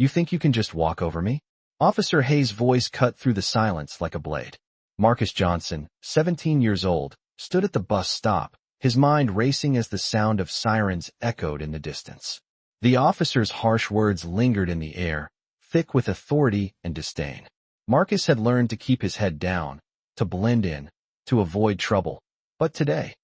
You think you can just walk over me? Officer Hayes' voice cut through the silence like a blade. Marcus Johnson, 17 years old, stood at the bus stop, his mind racing as the sound of sirens echoed in the distance. The officer's harsh words lingered in the air, thick with authority and disdain. Marcus had learned to keep his head down, to blend in, to avoid trouble. But today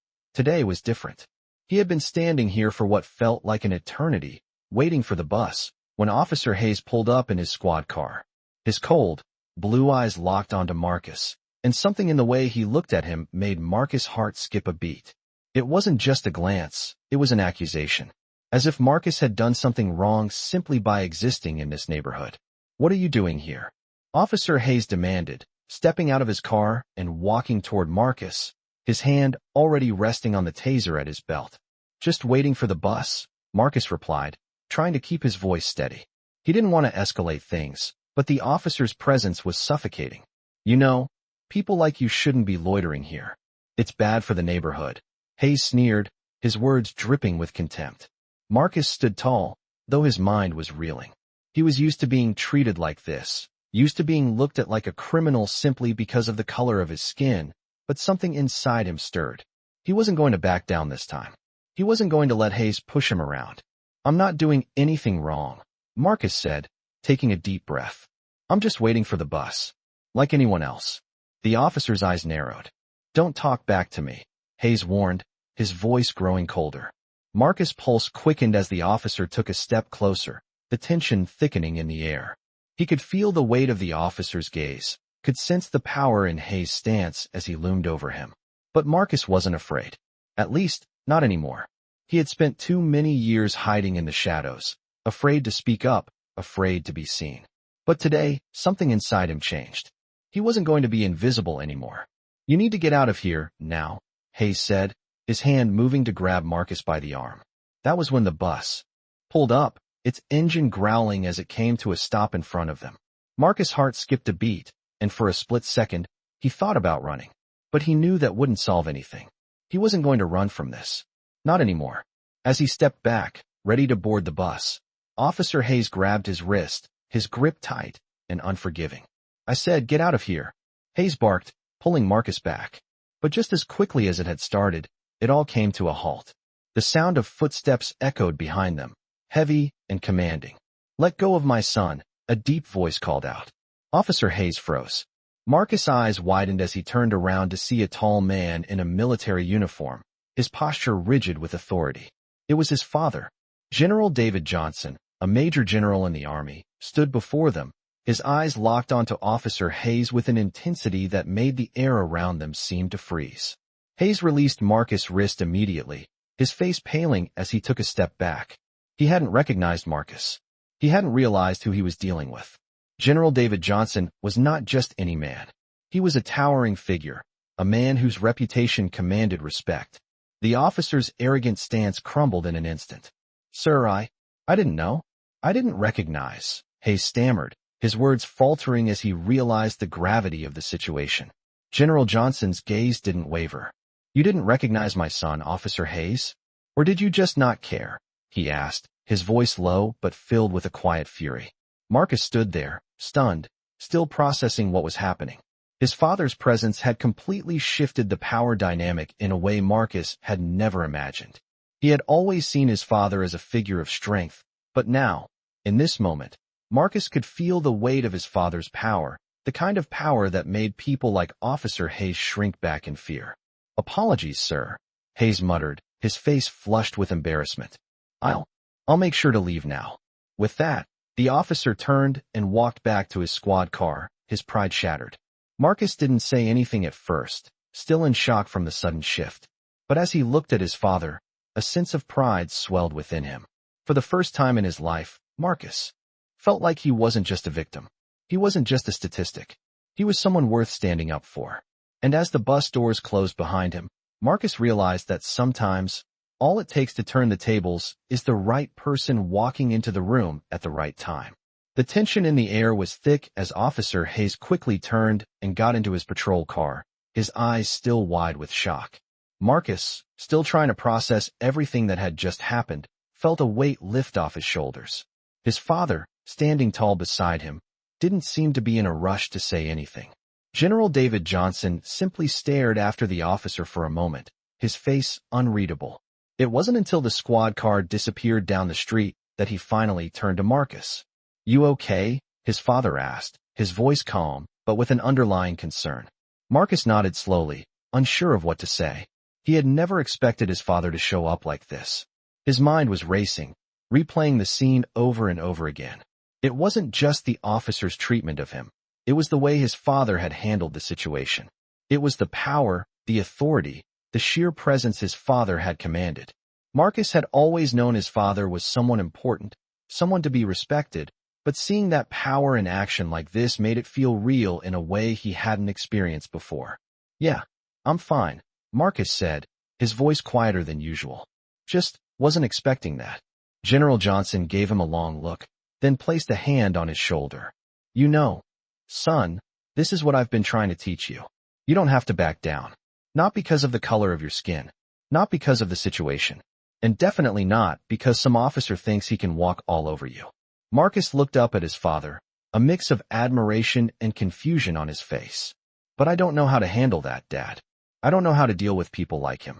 was different. He had been standing here for what felt like an eternity, waiting for the bus, when Officer Hayes pulled up in his squad car. His cold, blue eyes locked onto Marcus, and something in the way he looked at him made Marcus' heart skip a beat. It wasn't just a glance, it was an accusation. As if Marcus had done something wrong simply by existing in this neighborhood. "What are you doing here?" Officer Hayes demanded, stepping out of his car and walking toward Marcus, his hand already resting on the taser at his belt. "Just waiting for the bus," Marcus replied, trying to keep his voice steady. He didn't want to escalate things, but the officer's presence was suffocating. "You know, people like you shouldn't be loitering here. It's bad for the neighborhood." Hayes sneered, his words dripping with contempt. Marcus stood tall, though his mind was reeling. He was used to being treated like this, used to being looked at like a criminal simply because of the color of his skin, but something inside him stirred. He wasn't going to back down this time. He wasn't going to let Hayes push him around. "I'm not doing anything wrong," Marcus said, taking a deep breath. "I'm just waiting for the bus. Like anyone else." The officer's eyes narrowed. "Don't talk back to me," Hayes warned, his voice growing colder. Marcus' pulse quickened as the officer took a step closer, the tension thickening in the air. He could feel the weight of the officer's gaze, could sense the power in Hayes' stance as he loomed over him. But Marcus wasn't afraid. At least, not anymore. He had spent too many years hiding in the shadows, afraid to speak up, afraid to be seen. But today, something inside him changed. He wasn't going to be invisible anymore. "You need to get out of here, now," Hayes said, his hand moving to grab Marcus by the arm. That was when the bus pulled up, its engine growling as it came to a stop in front of them. Marcus' heart skipped a beat, and for a split second, he thought about running. But he knew that wouldn't solve anything. He wasn't going to run from this. Not anymore. As he stepped back, ready to board the bus, Officer Hayes grabbed his wrist, his grip tight and unforgiving. "I said, get out of here," Hayes barked, pulling Marcus back. But just as quickly as it had started, it all came to a halt. The sound of footsteps echoed behind them, heavy and commanding. "Let go of my son," a deep voice called out. Officer Hayes froze. Marcus' eyes widened as he turned around to see a tall man in a military uniform, his posture rigid with authority. It was his father. General David Johnson, a major general in the Army, stood before them, his eyes locked onto Officer Hayes with an intensity that made the air around them seem to freeze. Hayes released Marcus' wrist immediately, his face paling as he took a step back. He hadn't recognized Marcus. He hadn't realized who he was dealing with. General David Johnson was not just any man. He was a towering figure, a man whose reputation commanded respect. The officer's arrogant stance crumbled in an instant. "Sir, I didn't know. I didn't recognize," Hayes stammered, his words faltering as he realized the gravity of the situation. General Johnson's gaze didn't waver. "You didn't recognize my son, Officer Hayes? Or did you just not care?" he asked, his voice low but filled with a quiet fury. Marcus stood there, stunned, still processing what was happening. His father's presence had completely shifted the power dynamic in a way Marcus had never imagined. He had always seen his father as a figure of strength, but now, in this moment, Marcus could feel the weight of his father's power, the kind of power that made people like Officer Hayes shrink back in fear. "Apologies, sir," Hayes muttered, his face flushed with embarrassment. I'll make sure to leave now." With that, the officer turned and walked back to his squad car, his pride shattered. Marcus didn't say anything at first, still in shock from the sudden shift. But as he looked at his father, a sense of pride swelled within him. For the first time in his life, Marcus felt like he wasn't just a victim. He wasn't just a statistic. He was someone worth standing up for. And as the bus doors closed behind him, Marcus realized that sometimes, all it takes to turn the tables is the right person walking into the room at the right time. The tension in the air was thick as Officer Hayes quickly turned and got into his patrol car, his eyes still wide with shock. Marcus, still trying to process everything that had just happened, felt a weight lift off his shoulders. His father, standing tall beside him, didn't seem to be in a rush to say anything. General David Johnson simply stared after the officer for a moment, his face unreadable. It wasn't until the squad car disappeared down the street that he finally turned to Marcus. "You okay?" his father asked, his voice calm, but with an underlying concern. Marcus nodded slowly, unsure of what to say. He had never expected his father to show up like this. His mind was racing, replaying the scene over and over again. It wasn't just the officer's treatment of him. It was the way his father had handled the situation. It was the power, the authority, the sheer presence his father had commanded. Marcus had always known his father was someone important, someone to be respected, but seeing that power in action like this made it feel real in a way he hadn't experienced before. "Yeah, I'm fine," Marcus said, his voice quieter than usual. "Just wasn't expecting that." General Johnson gave him a long look, then placed a hand on his shoulder. "You know, son, this is what I've been trying to teach you. You don't have to back down. Not because of the color of your skin. Not because of the situation. And definitely not because some officer thinks he can walk all over you." Marcus looked up at his father, a mix of admiration and confusion on his face. "But I don't know how to handle that, Dad. I don't know how to deal with people like him."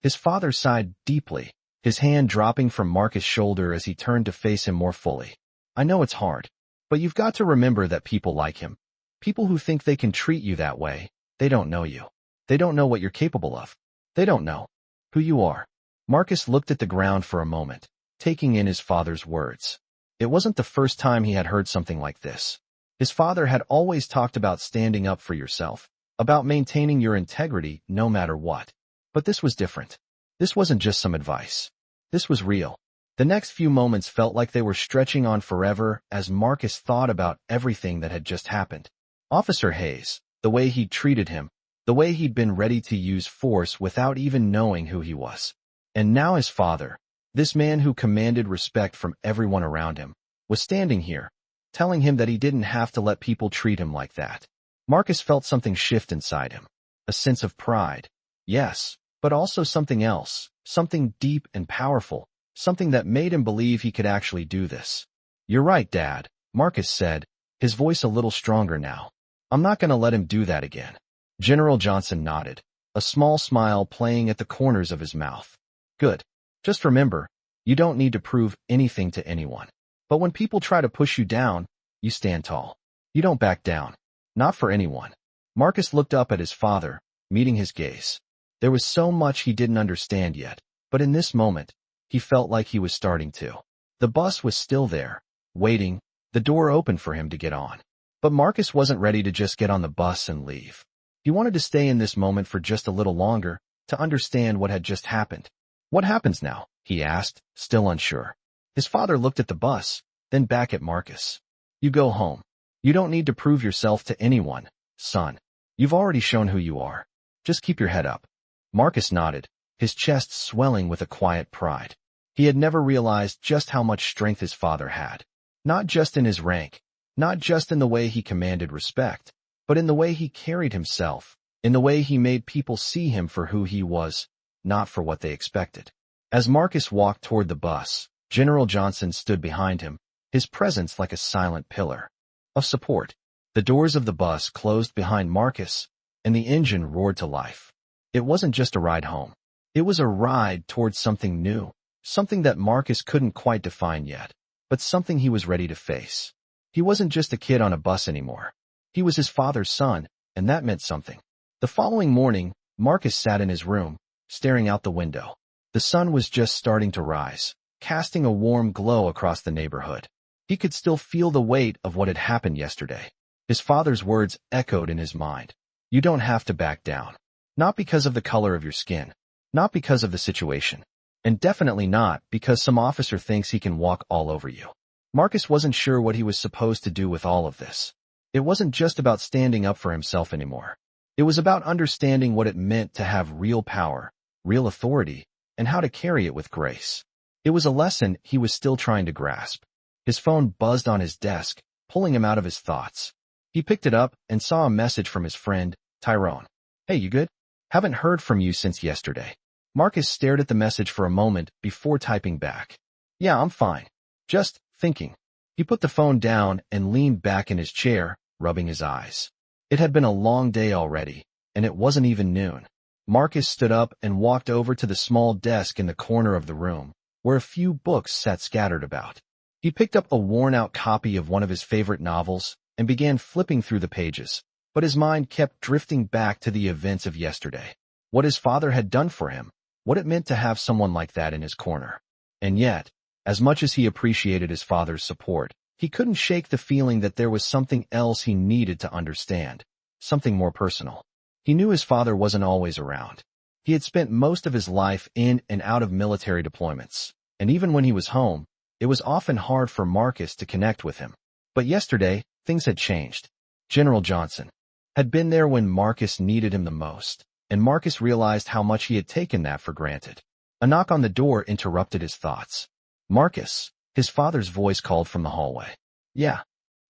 His father sighed deeply, his hand dropping from Marcus' shoulder as he turned to face him more fully. "I know it's hard, but you've got to remember that people like him, people who think they can treat you that way, they don't know you. They don't know what you're capable of. They don't know who you are." Marcus looked at the ground for a moment, taking in his father's words. It wasn't the first time he had heard something like this. His father had always talked about standing up for yourself, about maintaining your integrity no matter what. But this was different. This wasn't just some advice. This was real. The next few moments felt like they were stretching on forever as Marcus thought about everything that had just happened. Officer Hayes, the way he'd treated him, the way he'd been ready to use force without even knowing who he was. And now his father, this man who commanded respect from everyone around him, was standing here, telling him that he didn't have to let people treat him like that. Marcus felt something shift inside him, a sense of pride. Yes, but also something else, something deep and powerful, something that made him believe he could actually do this. "You're right, Dad," Marcus said, his voice a little stronger now. "I'm not going to let him do that again." General Johnson nodded, a small smile playing at the corners of his mouth. "Good. Just remember, you don't need to prove anything to anyone. But when people try to push you down, you stand tall. You don't back down. Not for anyone." Marcus looked up at his father, meeting his gaze. There was so much he didn't understand yet, but in this moment, he felt like he was starting to. The bus was still there, waiting, the door open for him to get on. But Marcus wasn't ready to just get on the bus and leave. He wanted to stay in this moment for just a little longer, to understand what had just happened. "What happens now?" he asked, still unsure. His father looked at the bus, then back at Marcus. "You go home. You don't need to prove yourself to anyone, son. You've already shown who you are. Just keep your head up." Marcus nodded, his chest swelling with a quiet pride. He had never realized just how much strength his father had. Not just in his rank, not just in the way he commanded respect, but in the way he carried himself, in the way he made people see him for who he was, not for what they expected. As Marcus walked toward the bus, General Johnson stood behind him, his presence like a silent pillar of support. The doors of the bus closed behind Marcus, and the engine roared to life. It wasn't just a ride home. It was a ride towards something new, something that Marcus couldn't quite define yet, but something he was ready to face. He wasn't just a kid on a bus anymore. He was his father's son, and that meant something. The following morning, Marcus sat in his room, staring out the window. The sun was just starting to rise, casting a warm glow across the neighborhood. He could still feel the weight of what had happened yesterday. His father's words echoed in his mind. "You don't have to back down. Not because of the color of your skin. Not because of the situation. And definitely not because some officer thinks he can walk all over you." Marcus wasn't sure what he was supposed to do with all of this. It wasn't just about standing up for himself anymore. It was about understanding what it meant to have real power, real authority, and how to carry it with grace. It was a lesson he was still trying to grasp. His phone buzzed on his desk, pulling him out of his thoughts. He picked it up and saw a message from his friend, Tyrone. "Hey, you good? Haven't heard from you since yesterday." Marcus stared at the message for a moment before typing back. "Yeah, I'm fine. Just thinking." He put the phone down and leaned back in his chair, rubbing his eyes. It had been a long day already, and it wasn't even noon. Marcus stood up and walked over to the small desk in the corner of the room, where a few books sat scattered about. He picked up a worn-out copy of one of his favorite novels and began flipping through the pages, but his mind kept drifting back to the events of yesterday. What his father had done for him, what it meant to have someone like that in his corner. And yet, as much as he appreciated his father's support, he couldn't shake the feeling that there was something else he needed to understand, something more personal. He knew his father wasn't always around. He had spent most of his life in and out of military deployments, and even when he was home, it was often hard for Marcus to connect with him. But yesterday, things had changed. General Johnson had been there when Marcus needed him the most, and Marcus realized how much he had taken that for granted. A knock on the door interrupted his thoughts. "Marcus," his father's voice called from the hallway. "Yeah."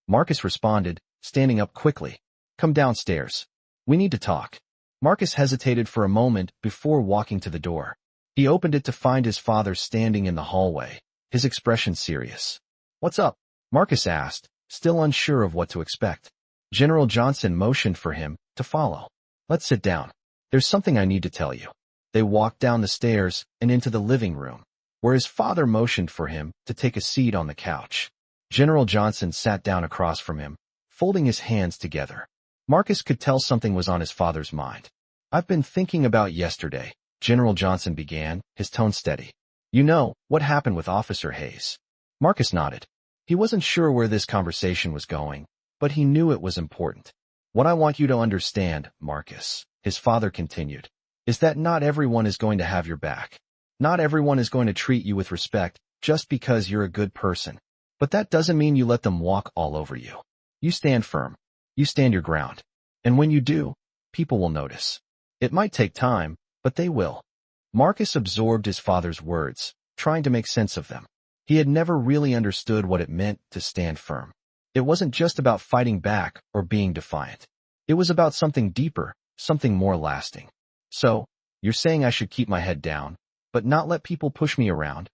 Marcus responded, standing up quickly. "Come downstairs. We need to talk." Marcus hesitated for a moment before walking to the door. He opened it to find his father standing in the hallway, his expression serious. "What's up?" Marcus asked, still unsure of what to expect. General Johnson motioned for him to follow. "Let's sit down. There's something I need to tell you." They walked down the stairs and into the living room, where his father motioned for him to take a seat on the couch. General Johnson sat down across from him, folding his hands together. Marcus could tell something was on his father's mind. "I've been thinking about yesterday," General Johnson began, his tone steady. "You know, what happened with Officer Hayes?" Marcus nodded. He wasn't sure where this conversation was going, but he knew it was important. "What I want you to understand, Marcus," his father continued, "is that not everyone is going to have your back. Not everyone is going to treat you with respect just because you're a good person. But that doesn't mean you let them walk all over you. You stand firm. You stand your ground. And when you do, people will notice. It might take time, but they will." Marcus absorbed his father's words, trying to make sense of them. He had never really understood what it meant to stand firm. It wasn't just about fighting back or being defiant. It was about something deeper, something more lasting. "So, you're saying I should keep my head down, but not let people push me around?"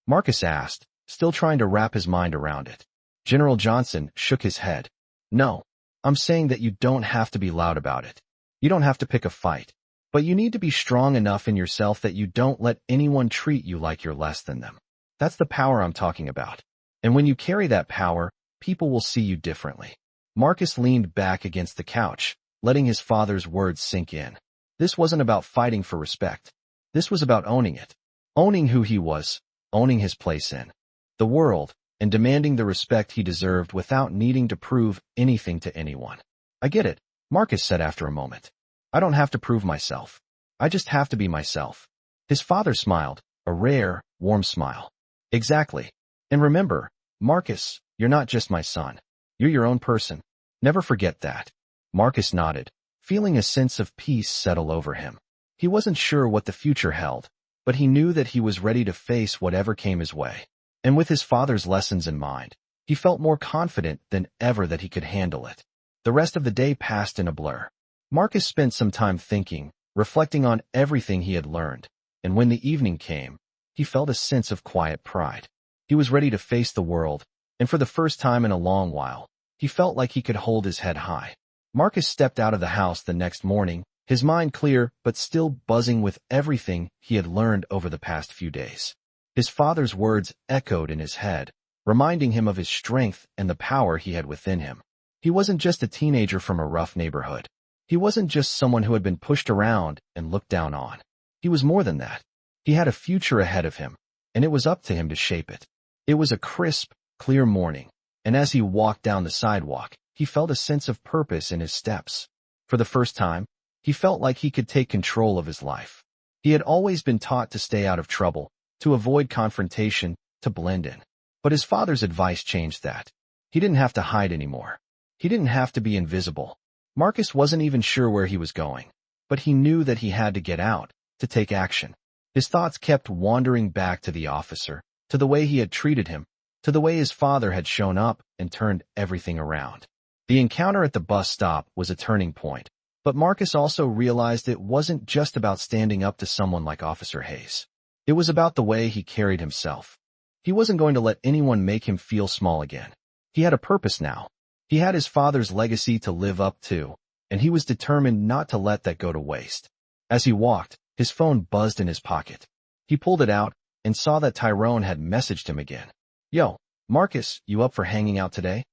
Marcus asked, still trying to wrap his mind around it. General Johnson shook his head. "No, I'm saying that you don't have to be loud about it. You don't have to pick a fight. But you need to be strong enough in yourself that you don't let anyone treat you like you're less than them. That's the power I'm talking about. And when you carry that power, people will see you differently." Marcus leaned back against the couch, letting his father's words sink in. This wasn't about fighting for respect. This was about owning it. Owning who he was, owning his place in the world, and demanding the respect he deserved without needing to prove anything to anyone. "I get it," Marcus said after a moment. "I don't have to prove myself. I just have to be myself." His father smiled, a rare, warm smile. "Exactly. And remember, Marcus, you're not just my son. You're your own person. Never forget that." Marcus nodded, feeling a sense of peace settle over him. He wasn't sure what the future held, but he knew that he was ready to face whatever came his way. And with his father's lessons in mind, he felt more confident than ever that he could handle it. The rest of the day passed in a blur. Marcus spent some time thinking, reflecting on everything he had learned, and when the evening came, he felt a sense of quiet pride. He was ready to face the world, and for the first time in a long while, he felt like he could hold his head high. Marcus stepped out of the house the next morning, his mind clear but still buzzing with everything he had learned over the past few days. His father's words echoed in his head, reminding him of his strength and the power he had within him. He wasn't just a teenager from a rough neighborhood. He wasn't just someone who had been pushed around and looked down on. He was more than that. He had a future ahead of him, and it was up to him to shape it. It was a crisp, clear morning, and as he walked down the sidewalk, he felt a sense of purpose in his steps. For the first time, he felt like he could take control of his life. He had always been taught to stay out of trouble, to avoid confrontation, to blend in. But his father's advice changed that. He didn't have to hide anymore. He didn't have to be invisible. Marcus wasn't even sure where he was going, but he knew that he had to get out, to take action. His thoughts kept wandering back to the officer, to the way he had treated him, to the way his father had shown up and turned everything around. The encounter at the bus stop was a turning point, but Marcus also realized it wasn't just about standing up to someone like Officer Hayes. It was about the way he carried himself. He wasn't going to let anyone make him feel small again. He had a purpose now. He had his father's legacy to live up to, and he was determined not to let that go to waste. As he walked, his phone buzzed in his pocket. He pulled it out and saw that Tyrone had messaged him again. "Yo, Marcus, you up for hanging out today?"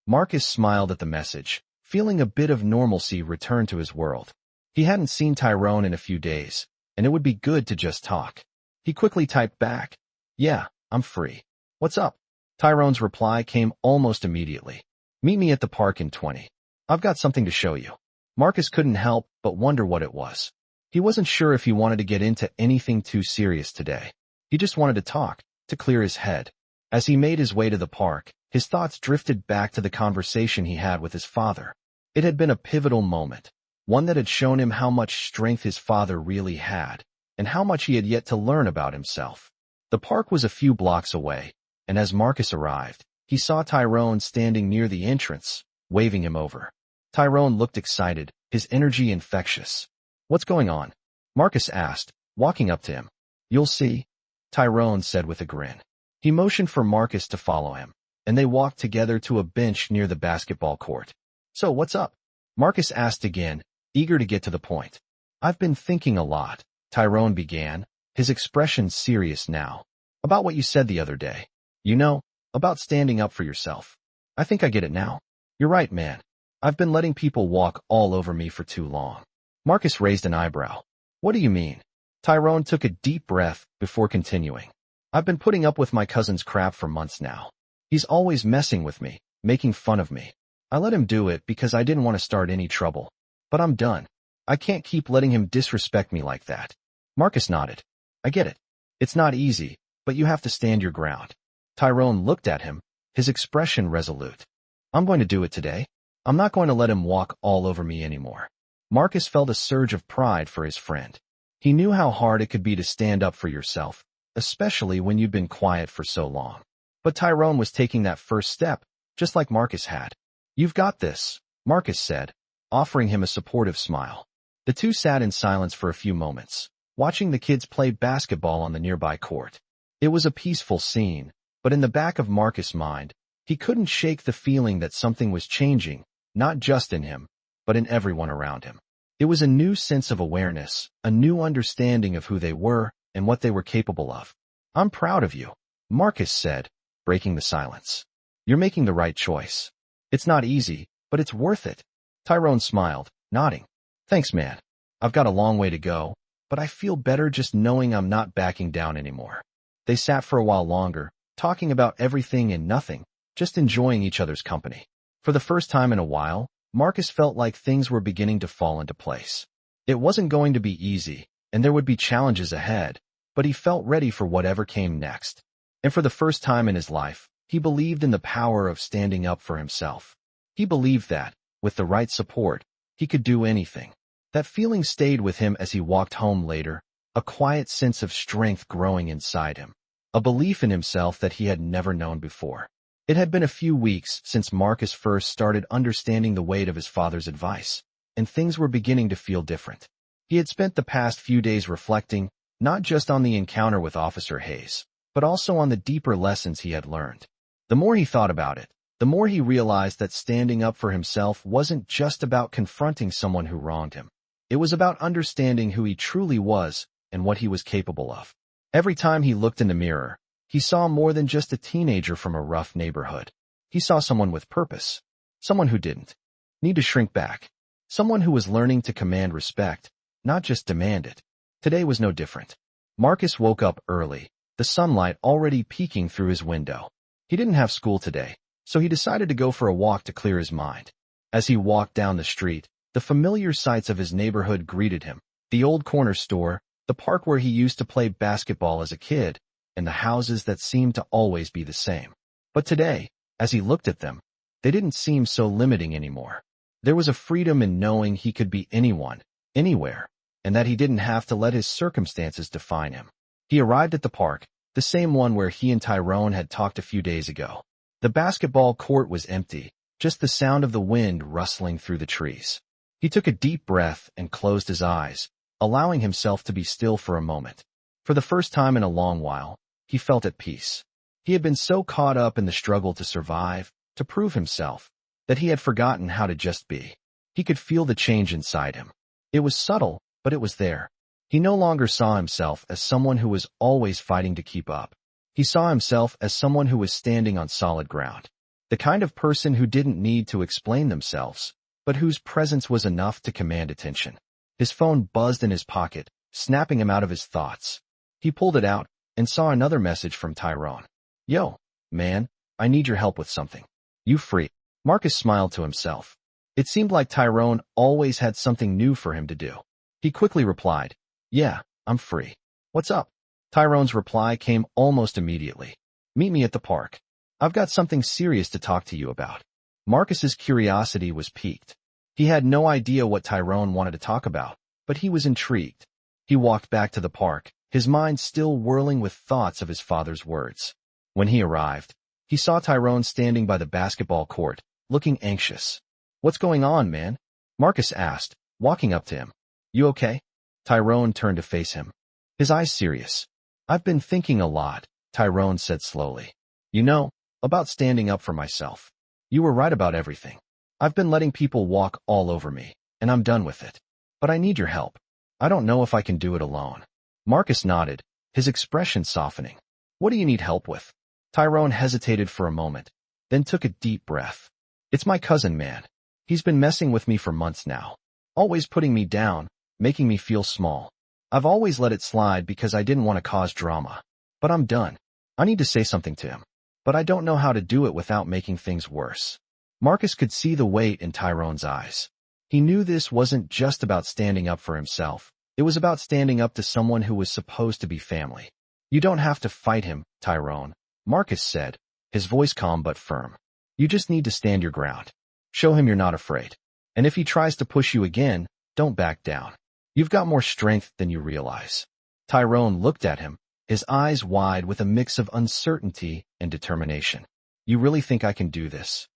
Marcus smiled at the message, feeling a bit of normalcy return to his world. He hadn't seen Tyrone in a few days, and it would be good to just talk. He quickly typed back, "Yeah, I'm free. What's up?" Tyrone's reply came almost immediately. "Meet me at the park in 20. I've got something to show you." Marcus couldn't help but wonder what it was. He wasn't sure if he wanted to get into anything too serious today. He just wanted to talk, to clear his head. As he made his way to the park, his thoughts drifted back to the conversation he had with his father. It had been a pivotal moment, one that had shown him how much strength his father really had, and how much he had yet to learn about himself. The park was a few blocks away, and as Marcus arrived, he saw Tyrone standing near the entrance, waving him over. Tyrone looked excited, his energy infectious. "What's going on?" Marcus asked, walking up to him. "You'll see," Tyrone said with a grin. He motioned for Marcus to follow him, and they walked together to a bench near the basketball court. "So what's up?" Marcus asked again, eager to get to the point. "I've been thinking a lot," Tyrone began, his expression serious now. "About what you said the other day. You know, about standing up for yourself. I think I get it now. You're right, man. I've been letting people walk all over me for too long." Marcus raised an eyebrow. "What do you mean?" Tyrone took a deep breath before continuing. "I've been putting up with my cousin's crap for months now. He's always messing with me, making fun of me. I let him do it because I didn't want to start any trouble. But I'm done. I can't keep letting him disrespect me like that." Marcus nodded. "I get it. It's not easy, but you have to stand your ground." Tyrone looked at him, his expression resolute. "I'm going to do it today. I'm not going to let him walk all over me anymore." Marcus felt a surge of pride for his friend. He knew how hard it could be to stand up for yourself, especially when you'd been quiet for so long. But Tyrone was taking that first step, just like Marcus had. "You've got this," Marcus said, offering him a supportive smile. The two sat in silence for a few moments, watching the kids play basketball on the nearby court. It was a peaceful scene, but in the back of Marcus' mind, he couldn't shake the feeling that something was changing, not just in him, but in everyone around him. It was a new sense of awareness, a new understanding of who they were and what they were capable of. "I'm proud of you," Marcus said, breaking the silence. "You're making the right choice. It's not easy, but it's worth it." Tyrone smiled, nodding. "Thanks, man. I've got a long way to go, but I feel better just knowing I'm not backing down anymore." They sat for a while longer, talking about everything and nothing, just enjoying each other's company. For the first time in a while, Marcus felt like things were beginning to fall into place. It wasn't going to be easy, and there would be challenges ahead, but he felt ready for whatever came next. And for the first time in his life, he believed in the power of standing up for himself. He believed that, with the right support, he could do anything. That feeling stayed with him as he walked home later, a quiet sense of strength growing inside him, a belief in himself that he had never known before. It had been a few weeks since Marcus first started understanding the weight of his father's advice, and things were beginning to feel different. He had spent the past few days reflecting, not just on the encounter with Officer Hayes, but also on the deeper lessons he had learned. The more he thought about it, the more he realized that standing up for himself wasn't just about confronting someone who wronged him. It was about understanding who he truly was and what he was capable of. Every time he looked in the mirror, he saw more than just a teenager from a rough neighborhood. He saw someone with purpose, someone who didn't need to shrink back, someone who was learning to command respect, not just demand it. Today was no different. Marcus woke up early, the sunlight already peeking through his window. He didn't have school today, so he decided to go for a walk to clear his mind. As he walked down the street, the familiar sights of his neighborhood greeted him: the old corner store, the park where he used to play basketball as a kid, and the houses that seemed to always be the same. But today, as he looked at them, they didn't seem so limiting anymore. There was a freedom in knowing he could be anyone, anywhere, and that he didn't have to let his circumstances define him. He arrived at the park, the same one where he and Tyrone had talked a few days ago. The basketball court was empty, just the sound of the wind rustling through the trees. He took a deep breath and closed his eyes, allowing himself to be still for a moment. For the first time in a long while, he felt at peace. He had been so caught up in the struggle to survive, to prove himself, that he had forgotten how to just be. He could feel the change inside him. It was subtle, but it was there. He no longer saw himself as someone who was always fighting to keep up. He saw himself as someone who was standing on solid ground. The kind of person who didn't need to explain themselves, but whose presence was enough to command attention. His phone buzzed in his pocket, snapping him out of his thoughts. He pulled it out and saw another message from Tyrone. Yo, man, I need your help with something. You free? Marcus smiled to himself. It seemed like Tyrone always had something new for him to do. He quickly replied, Yeah, I'm free. What's up? Tyrone's reply came almost immediately. Meet me at the park. I've got something serious to talk to you about. Marcus's curiosity was piqued. He had no idea what Tyrone wanted to talk about, but he was intrigued. He walked back to the park, his mind still whirling with thoughts of his father's words. When he arrived, he saw Tyrone standing by the basketball court, looking anxious. What's going on, man? Marcus asked, walking up to him. You okay? Tyrone turned to face him, his eyes serious. I've been thinking a lot, Tyrone said slowly. You know, about standing up for myself. You were right about everything. I've been letting people walk all over me, and I'm done with it. But I need your help. I don't know if I can do it alone. Marcus nodded, his expression softening. What do you need help with? Tyrone hesitated for a moment, then took a deep breath. It's my cousin, man. He's been messing with me for months now. Always putting me down, making me feel small. I've always let it slide because I didn't want to cause drama. But I'm done. I need to say something to him. But I don't know how to do it without making things worse. Marcus could see the weight in Tyrone's eyes. He knew this wasn't just about standing up for himself. It was about standing up to someone who was supposed to be family. You don't have to fight him, Tyrone, Marcus said, his voice calm but firm. You just need to stand your ground. Show him you're not afraid. And if he tries to push you again, don't back down. You've got more strength than you realize. Tyrone looked at him, his eyes wide with a mix of uncertainty and determination. You really think I can do this?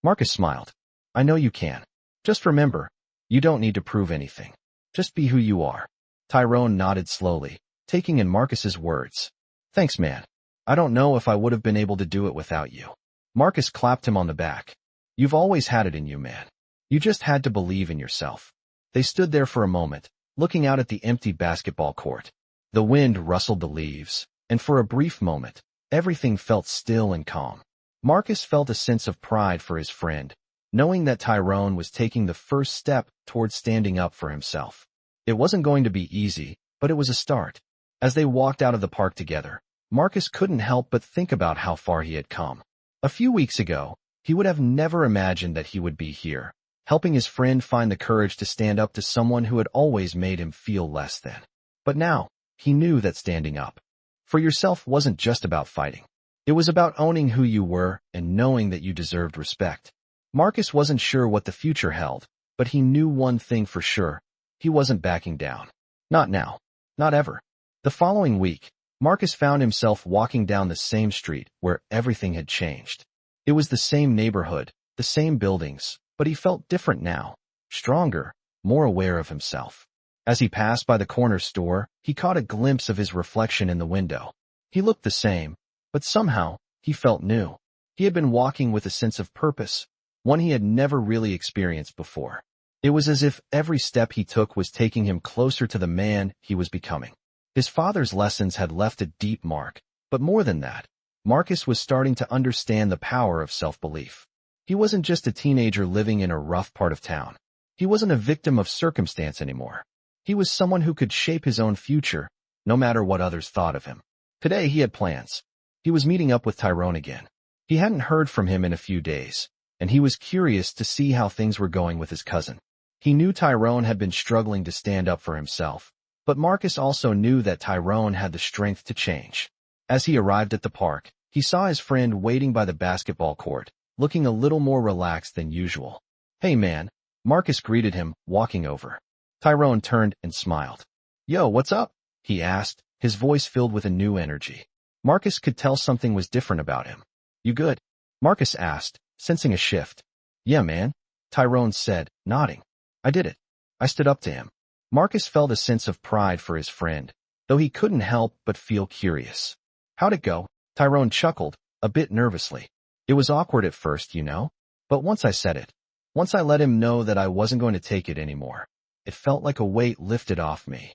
Marcus smiled. I know you can. Just remember, you don't need to prove anything. Just be who you are. Tyrone nodded slowly, taking in Marcus's words. Thanks, man. I don't know if I would have been able to do it without you. Marcus clapped him on the back. You've always had it in you, man. You just had to believe in yourself. They stood there for a moment, looking out at the empty basketball court. The wind rustled the leaves, and for a brief moment, everything felt still and calm. Marcus felt a sense of pride for his friend, knowing that Tyrone was taking the first step toward standing up for himself. It wasn't going to be easy, but it was a start. As they walked out of the park together, Marcus couldn't help but think about how far he had come. A few weeks ago, he would have never imagined that he would be here, helping his friend find the courage to stand up to someone who had always made him feel less than. But now, he knew that standing up for yourself wasn't just about fighting. It was about owning who you were and knowing that you deserved respect. Marcus wasn't sure what the future held, but he knew one thing for sure. He wasn't backing down. Not now. Not ever. The following week, Marcus found himself walking down the same street where everything had changed. It was the same neighborhood, the same buildings, but he felt different now, stronger, more aware of himself. As he passed by the corner store, he caught a glimpse of his reflection in the window. He looked the same, but somehow, he felt new. He had been walking with a sense of purpose, one he had never really experienced before. It was as if every step he took was taking him closer to the man he was becoming. His father's lessons had left a deep mark, but more than that, Marcus was starting to understand the power of self-belief. He wasn't just a teenager living in a rough part of town. He wasn't a victim of circumstance anymore. He was someone who could shape his own future, no matter what others thought of him. Today he had plans. He was meeting up with Tyrone again. He hadn't heard from him in a few days, and he was curious to see how things were going with his cousin. He knew Tyrone had been struggling to stand up for himself, but Marcus also knew that Tyrone had the strength to change. As he arrived at the park, he saw his friend waiting by the basketball court, looking a little more relaxed than usual. Hey man, Marcus greeted him, walking over. Tyrone turned and smiled. Yo, what's up? He asked, his voice filled with a new energy. Marcus could tell something was different about him. You good? Marcus asked, sensing a shift. Yeah, man, Tyrone said, nodding. I did it. I stood up to him. Marcus felt a sense of pride for his friend, though he couldn't help but feel curious. How'd it go? Tyrone chuckled, a bit nervously. It was awkward at first, you know? But once I said it, once I let him know that I wasn't going to take it anymore, it felt like a weight lifted off me.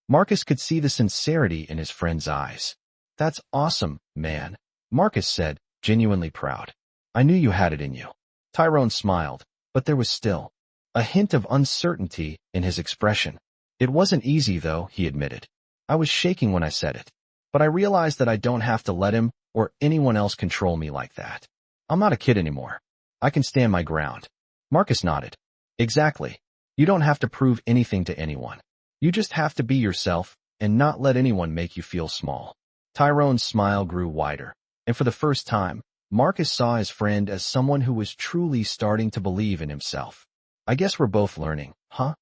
Marcus could see the sincerity in his friend's eyes. That's awesome, man, Marcus said, genuinely proud. I knew you had it in you. Tyrone smiled, but there was still a hint of uncertainty in his expression. It wasn't easy, though, he admitted. I was shaking when I said it. But I realized that I don't have to let him or anyone else control me like that. I'm not a kid anymore. I can stand my ground. Marcus nodded. Exactly. You don't have to prove anything to anyone. You just have to be yourself and not let anyone make you feel small. Tyrone's smile grew wider, and for the first time, Marcus saw his friend as someone who was truly starting to believe in himself. I guess we're both learning, huh?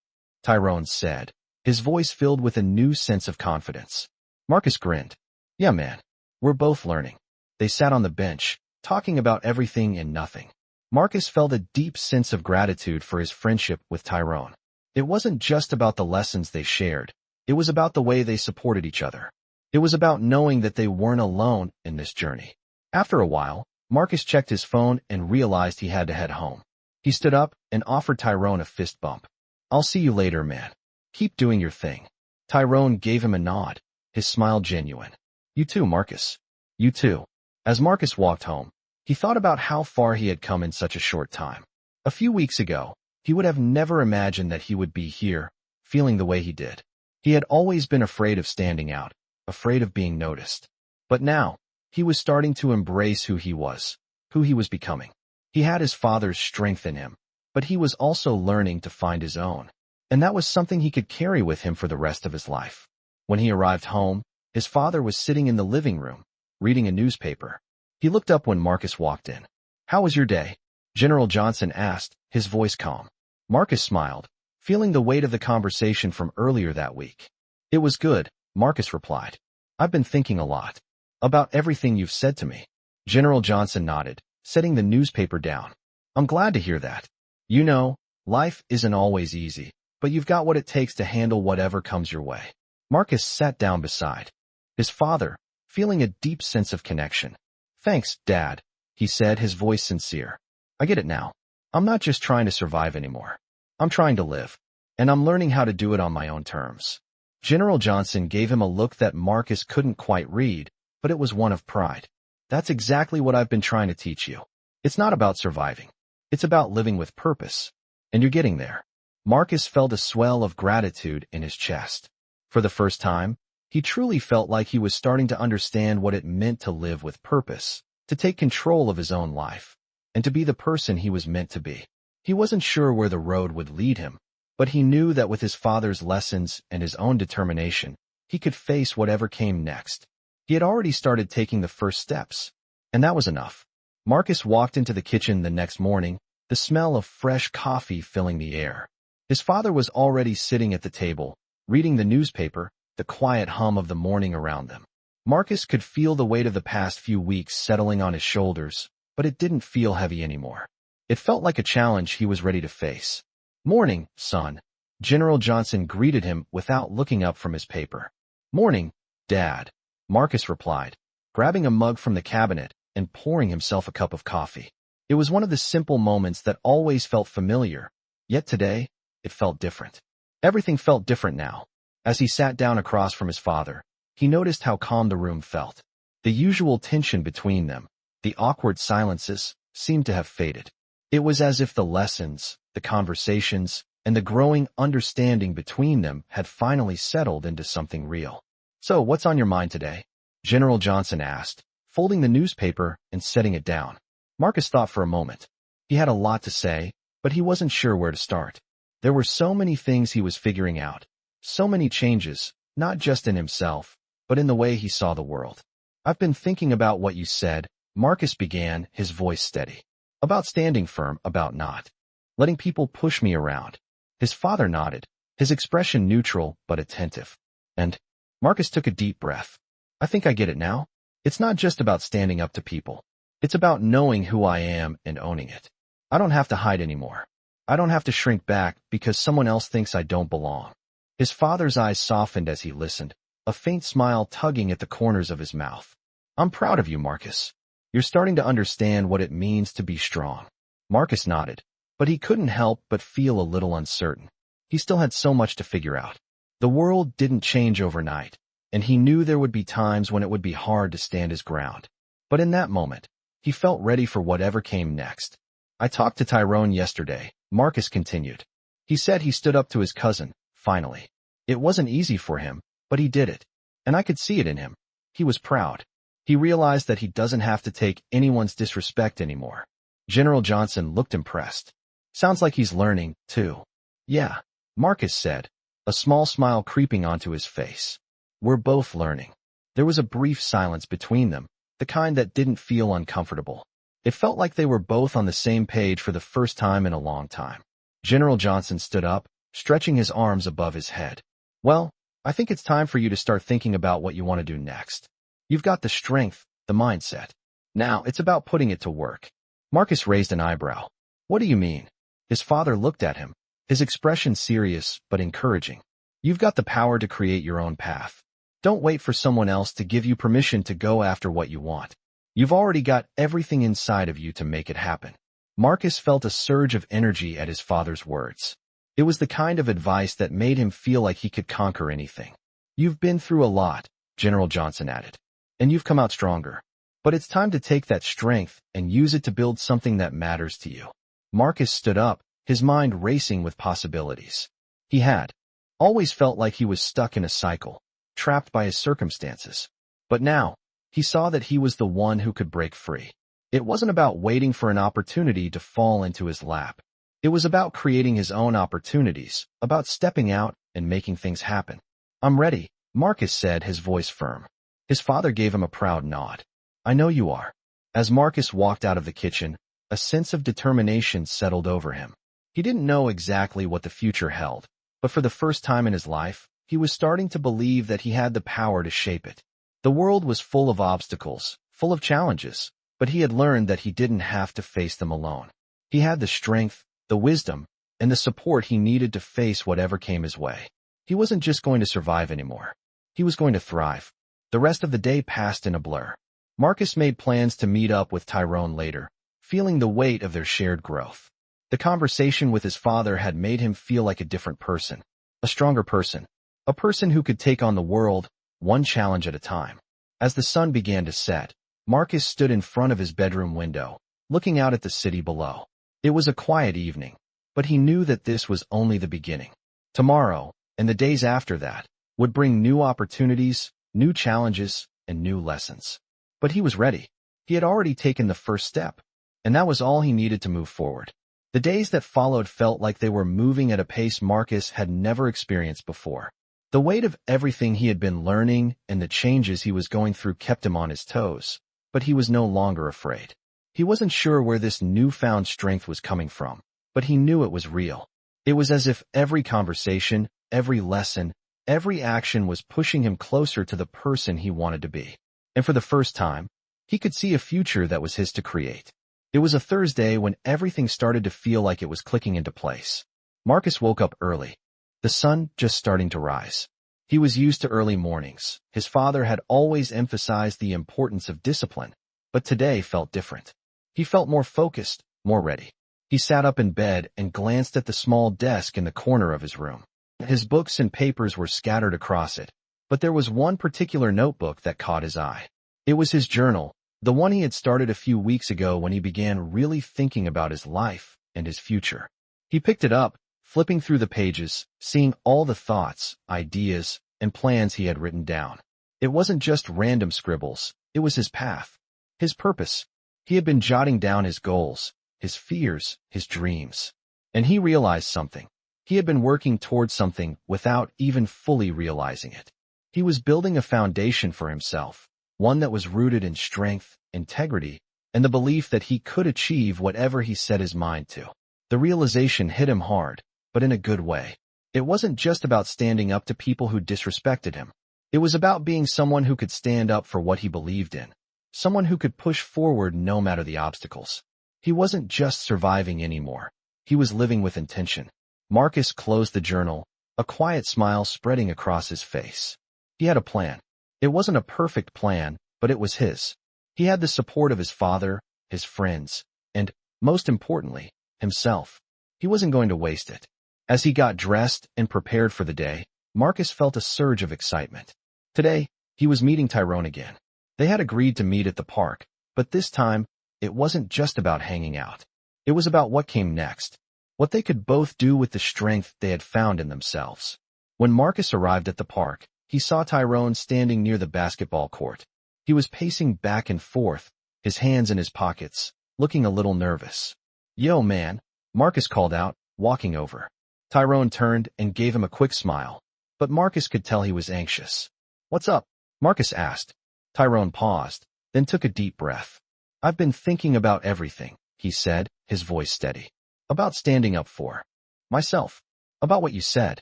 Tyrone said, his voice filled with a new sense of confidence. Marcus grinned. Yeah, man. We're both learning. They sat on the bench, talking about everything and nothing. Marcus felt a deep sense of gratitude for his friendship with Tyrone. It wasn't just about the lessons they shared. It was about the way they supported each other. It was about knowing that they weren't alone in this journey. After a while, Marcus checked his phone and realized he had to head home. He stood up and offered Tyrone a fist bump. I'll see you later, man. Keep doing your thing. Tyrone gave him a nod, his smile genuine. You too, Marcus. You too. As Marcus walked home, he thought about how far he had come in such a short time. A few weeks ago, he would have never imagined that he would be here, feeling the way he did. He had always been afraid of standing out, afraid of being noticed. But now, he was starting to embrace who he was becoming. He had his father's strength in him, but he was also learning to find his own. And that was something he could carry with him for the rest of his life. When he arrived home, his father was sitting in the living room, reading a newspaper. He looked up when Marcus walked in. How was your day? General Johnson asked, his voice calm. Marcus smiled, feeling the weight of the conversation from earlier that week. It was good, Marcus replied. I've been thinking a lot about everything you've said to me. General Johnson nodded, setting the newspaper down. I'm glad to hear that. You know, life isn't always easy, but you've got what it takes to handle whatever comes your way. Marcus sat down beside his father, feeling a deep sense of connection. Thanks, Dad, he said, his voice sincere. I get it now. I'm not just trying to survive anymore. I'm trying to live, and I'm learning how to do it on my own terms. General Johnson gave him a look that Marcus couldn't quite read, but it was one of pride. That's exactly what I've been trying to teach you. It's not about surviving. It's about living with purpose. And you're getting there. Marcus felt a swell of gratitude in his chest. For the first time, he truly felt like he was starting to understand what it meant to live with purpose, to take control of his own life, and to be the person he was meant to be. He wasn't sure where the road would lead him, but he knew that with his father's lessons and his own determination, he could face whatever came next. He had already started taking the first steps, and that was enough. Marcus walked into the kitchen the next morning, the smell of fresh coffee filling the air. His father was already sitting at the table, reading the newspaper, the quiet hum of the morning around them. Marcus could feel the weight of the past few weeks settling on his shoulders, but it didn't feel heavy anymore. It felt like a challenge he was ready to face. Morning, son. General Johnson greeted him without looking up from his paper. Morning, Dad, Marcus replied, grabbing a mug from the cabinet and pouring himself a cup of coffee. It was one of the simple moments that always felt familiar, yet today, it felt different. Everything felt different now. As he sat down across from his father, he noticed how calm the room felt. The usual tension between them, the awkward silences, seemed to have faded. It was as if the lessons, the conversations, and the growing understanding between them had finally settled into something real. So, what's on your mind today? General Johnson asked, folding the newspaper and setting it down. Marcus thought for a moment. He had a lot to say, but he wasn't sure where to start. There were so many things he was figuring out. So many changes, not just in himself, but in the way he saw the world. I've been thinking about what you said, Marcus began, his voice steady. About standing firm, about not letting people push me around. His father nodded, his expression neutral but attentive. And Marcus took a deep breath. I think I get it now. It's not just about standing up to people. It's about knowing who I am and owning it. I don't have to hide anymore. I don't have to shrink back because someone else thinks I don't belong. His father's eyes softened as he listened, a faint smile tugging at the corners of his mouth. I'm proud of you, Marcus. You're starting to understand what it means to be strong. Marcus nodded, but he couldn't help but feel a little uncertain. He still had so much to figure out. The world didn't change overnight, and he knew there would be times when it would be hard to stand his ground. But in that moment, he felt ready for whatever came next. I talked to Tyrone yesterday, Marcus continued. He said he stood up to his cousin, finally. It wasn't easy for him, but he did it. And I could see it in him. He was proud. He realized that he doesn't have to take anyone's disrespect anymore. General Johnson looked impressed. Sounds like he's learning, too. Yeah, Marcus said, a small smile creeping onto his face. We're both learning. There was a brief silence between them, the kind that didn't feel uncomfortable. It felt like they were both on the same page for the first time in a long time. General Johnson stood up, stretching his arms above his head. Well, I think it's time for you to start thinking about what you want to do next. You've got the strength, the mindset. Now, it's about putting it to work. Marcus raised an eyebrow. What do you mean? His father looked at him, his expression serious but encouraging. You've got the power to create your own path. Don't wait for someone else to give you permission to go after what you want. You've already got everything inside of you to make it happen. Marcus felt a surge of energy at his father's words. It was the kind of advice that made him feel like he could conquer anything. You've been through a lot, General Johnson added, and you've come out stronger. But it's time to take that strength and use it to build something that matters to you. Marcus stood up, his mind racing with possibilities. He had always felt like he was stuck in a cycle, trapped by his circumstances. But now, he saw that he was the one who could break free. It wasn't about waiting for an opportunity to fall into his lap. It was about creating his own opportunities, about stepping out and making things happen. I'm ready, Marcus said, his voice firm. His father gave him a proud nod. I know you are. As Marcus walked out of the kitchen, a sense of determination settled over him. He didn't know exactly what the future held, but for the first time in his life, he was starting to believe that he had the power to shape it. The world was full of obstacles, full of challenges, but he had learned that he didn't have to face them alone. He had the strength, the wisdom, and the support he needed to face whatever came his way. He wasn't just going to survive anymore. He was going to thrive. The rest of the day passed in a blur. Marcus made plans to meet up with Tyrone later, feeling the weight of their shared growth. The conversation with his father had made him feel like a different person, a stronger person, a person who could take on the world, one challenge at a time. As the sun began to set, Marcus stood in front of his bedroom window, looking out at the city below. It was a quiet evening, but he knew that this was only the beginning. Tomorrow, and the days after that, would bring new opportunities, new challenges, and new lessons. But he was ready. He had already taken the first step, and that was all he needed to move forward. The days that followed felt like they were moving at a pace Marcus had never experienced before. The weight of everything he had been learning and the changes he was going through kept him on his toes, but he was no longer afraid. He wasn't sure where this newfound strength was coming from, but he knew it was real. It was as if every conversation, every lesson, every action was pushing him closer to the person he wanted to be. And for the first time, he could see a future that was his to create. It was a Thursday when everything started to feel like it was clicking into place. Marcus woke up early, the sun just starting to rise. He was used to early mornings. His father had always emphasized the importance of discipline, but today felt different. He felt more focused, more ready. He sat up in bed and glanced at the small desk in the corner of his room. His books and papers were scattered across it, but there was one particular notebook that caught his eye. It was his journal, the one he had started a few weeks ago when he began really thinking about his life and his future. He picked it up, flipping through the pages, seeing all the thoughts, ideas, and plans he had written down. It wasn't just random scribbles, it was his path, his purpose. He had been jotting down his goals, his fears, his dreams. And he realized something. He had been working towards something without even fully realizing it. He was building a foundation for himself, one that was rooted in strength, integrity, and the belief that he could achieve whatever he set his mind to. The realization hit him hard, but in a good way. It wasn't just about standing up to people who disrespected him. It was about being someone who could stand up for what he believed in, someone who could push forward no matter the obstacles. He wasn't just surviving anymore. He was living with intention. Marcus closed the journal, a quiet smile spreading across his face. He had a plan. It wasn't a perfect plan, but it was his. He had the support of his father, his friends, and, most importantly, himself. He wasn't going to waste it. As he got dressed and prepared for the day, Marcus felt a surge of excitement. Today, he was meeting Tyrone again. They had agreed to meet at the park, but this time, it wasn't just about hanging out. It was about what came next, what they could both do with the strength they had found in themselves. When Marcus arrived at the park, he saw Tyrone standing near the basketball court. He was pacing back and forth, his hands in his pockets, looking a little nervous. "Yo, man," Marcus called out, walking over. Tyrone turned and gave him a quick smile, but Marcus could tell he was anxious. "What's up?" Marcus asked. Tyrone paused, then took a deep breath. "I've been thinking about everything," he said, his voice steady. "About standing up for myself. About what you said.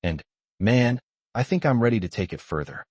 And, man, I think I'm ready to take it further."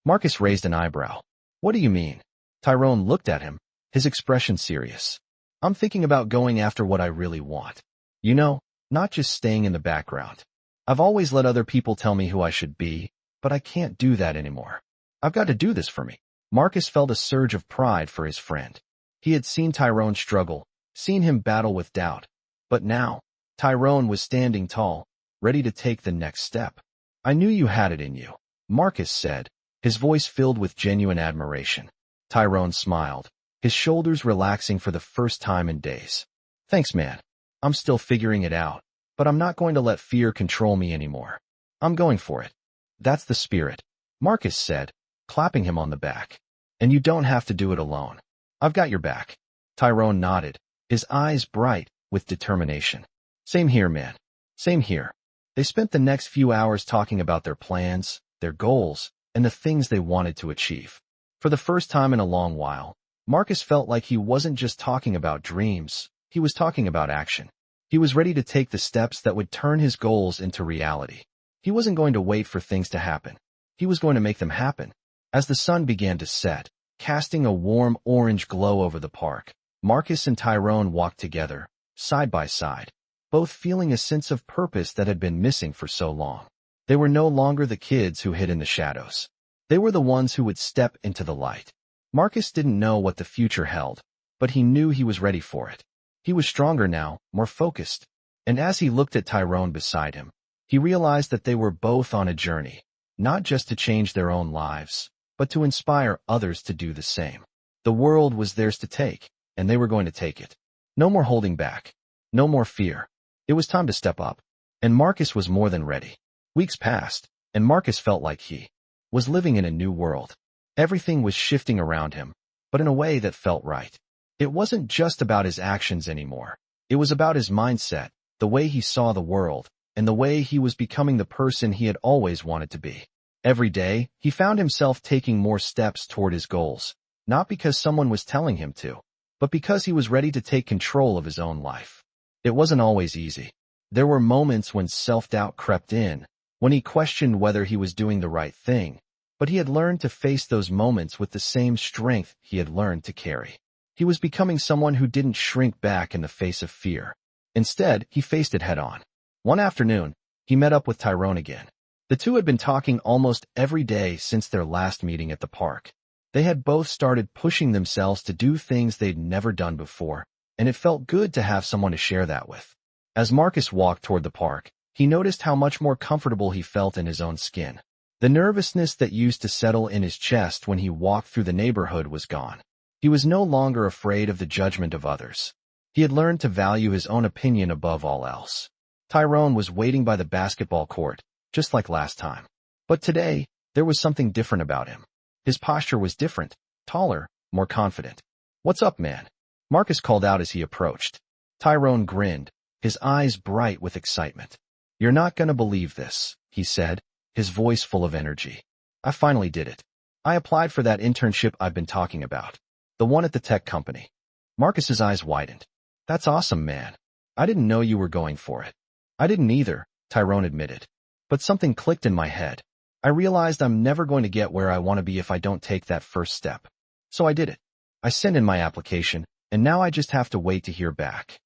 Marcus raised an eyebrow. "What do you mean?" Tyrone looked at him, his expression serious. "I'm thinking about going after what I really want. You know, not just staying in the background. I've always let other people tell me who I should be, but I can't do that anymore. I've got to do this for me." Marcus felt a surge of pride for his friend. He had seen Tyrone struggle, seen him battle with doubt. But now, Tyrone was standing tall, ready to take the next step. "I knew you had it in you," Marcus said, his voice filled with genuine admiration. Tyrone smiled, his shoulders relaxing for the first time in days. "Thanks, man. I'm still figuring it out, but I'm not going to let fear control me anymore. I'm going for it." "That's the spirit," Marcus said, clapping him on the back. "And you don't have to do it alone. I've got your back." Tyrone nodded, his eyes bright with determination. "Same here, man. Same here." They spent the next few hours talking about their plans, their goals, and the things they wanted to achieve. For the first time in a long while, Marcus felt like he wasn't just talking about dreams, he was talking about action. He was ready to take the steps that would turn his goals into reality. He wasn't going to wait for things to happen. He was going to make them happen. As the sun began to set, casting a warm orange glow over the park, Marcus and Tyrone walked together, side by side, both feeling a sense of purpose that had been missing for so long. They were no longer the kids who hid in the shadows. They were the ones who would step into the light. Marcus didn't know what the future held, but he knew he was ready for it. He was stronger now, more focused. And as he looked at Tyrone beside him, he realized that they were both on a journey, not just to change their own lives, but to inspire others to do the same. The world was theirs to take, and they were going to take it. No more holding back. No more fear. It was time to step up. And Marcus was more than ready. Weeks passed, and Marcus felt like he was living in a new world. Everything was shifting around him, but in a way that felt right. It wasn't just about his actions anymore. It was about his mindset, the way he saw the world, and the way he was becoming the person he had always wanted to be. Every day, he found himself taking more steps toward his goals, not because someone was telling him to, but because he was ready to take control of his own life. It wasn't always easy. There were moments when self-doubt crept in, when he questioned whether he was doing the right thing, but he had learned to face those moments with the same strength he had learned to carry. He was becoming someone who didn't shrink back in the face of fear. Instead, he faced it head-on. One afternoon, he met up with Tyrone again. The two had been talking almost every day since their last meeting at the park. They had both started pushing themselves to do things they'd never done before, and it felt good to have someone to share that with. As Marcus walked toward the park, he noticed how much more comfortable he felt in his own skin. The nervousness that used to settle in his chest when he walked through the neighborhood was gone. He was no longer afraid of the judgment of others. He had learned to value his own opinion above all else. Tyrone was waiting by the basketball court, just like last time. But today, there was something different about him. His posture was different, taller, more confident. "What's up, man?" Marcus called out as he approached. Tyrone grinned, his eyes bright with excitement. "You're not gonna believe this," he said, his voice full of energy. "I finally did it. I applied for that internship I've been talking about. The one at the tech company." Marcus's eyes widened. "That's awesome, man. I didn't know you were going for it." "I didn't either," Tyrone admitted. "But something clicked in my head. I realized I'm never going to get where I want to be if I don't take that first step. So I did it. I sent in my application, and now I just have to wait to hear back."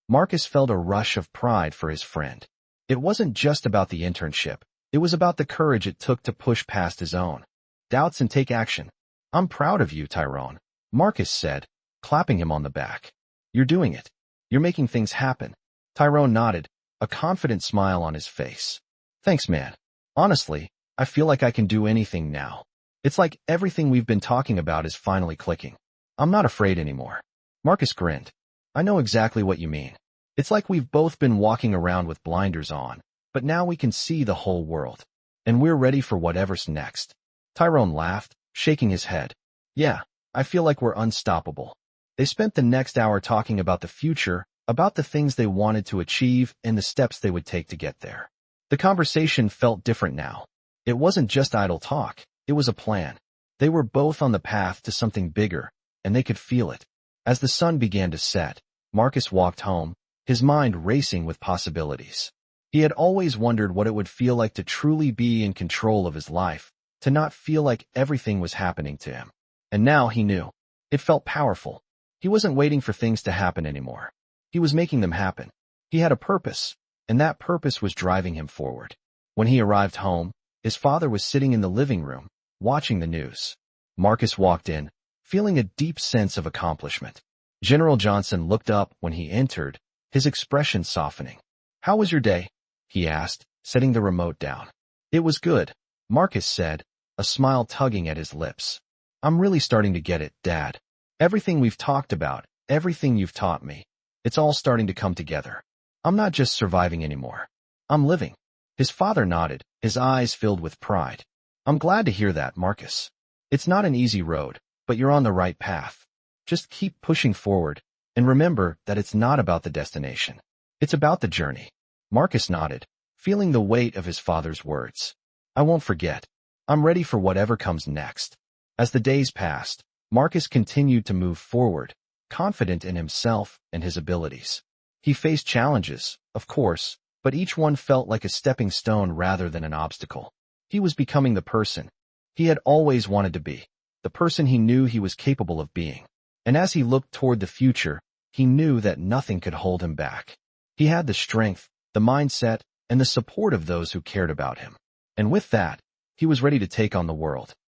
Marcus felt a rush of pride for his friend. It wasn't just about the internship. It was about the courage it took to push past his own doubts and take action. "I'm proud of you, Tyrone," Marcus said, clapping him on the back. You're doing it. You're making things happen. Tyrone nodded, a confident smile on his face. Thanks, man. Honestly, I feel like I can do anything now. It's like everything we've been talking about is finally clicking. I'm not afraid anymore. Marcus grinned. I know exactly what you mean. It's like we've both been walking around with blinders on, but now we can see the whole world. And we're ready for whatever's next. Tyrone laughed, shaking his head. Yeah, I feel like we're unstoppable. They spent the next hour talking about the future, about the things they wanted to achieve and the steps they would take to get there. The conversation felt different now. It wasn't just idle talk, it was a plan. They were both on the path to something bigger, and they could feel it. As the sun began to set, Marcus walked home, his mind racing with possibilities. He had always wondered what it would feel like to truly be in control of his life, to not feel like everything was happening to him. And now he knew. It felt powerful. He wasn't waiting for things to happen anymore. He was making them happen. He had a purpose, and that purpose was driving him forward. When he arrived home, his father was sitting in the living room, watching the news. Marcus walked in, feeling a deep sense of accomplishment. General Johnson looked up when he entered, his expression softening. How was your day? He asked, setting the remote down. It was good, Marcus said, a smile tugging at his lips. I'm really starting to get it, Dad. Everything we've talked about, everything you've taught me, it's all starting to come together. I'm not just surviving anymore. I'm living. His father nodded, his eyes filled with pride. I'm glad to hear that, Marcus. It's not an easy road, but you're on the right path. Just keep pushing forward, and remember that it's not about the destination. It's about the journey. Marcus nodded, feeling the weight of his father's words. I won't forget. I'm ready for whatever comes next. As the days passed, Marcus continued to move forward, confident in himself and his abilities. He faced challenges, of course, but each one felt like a stepping stone rather than an obstacle. He was becoming the person he had always wanted to be, the person he knew he was capable of being. And as he looked toward the future, he knew that nothing could hold him back. He had the strength, the mindset, and the support of those who cared about him. And with that, he was ready to take on the world.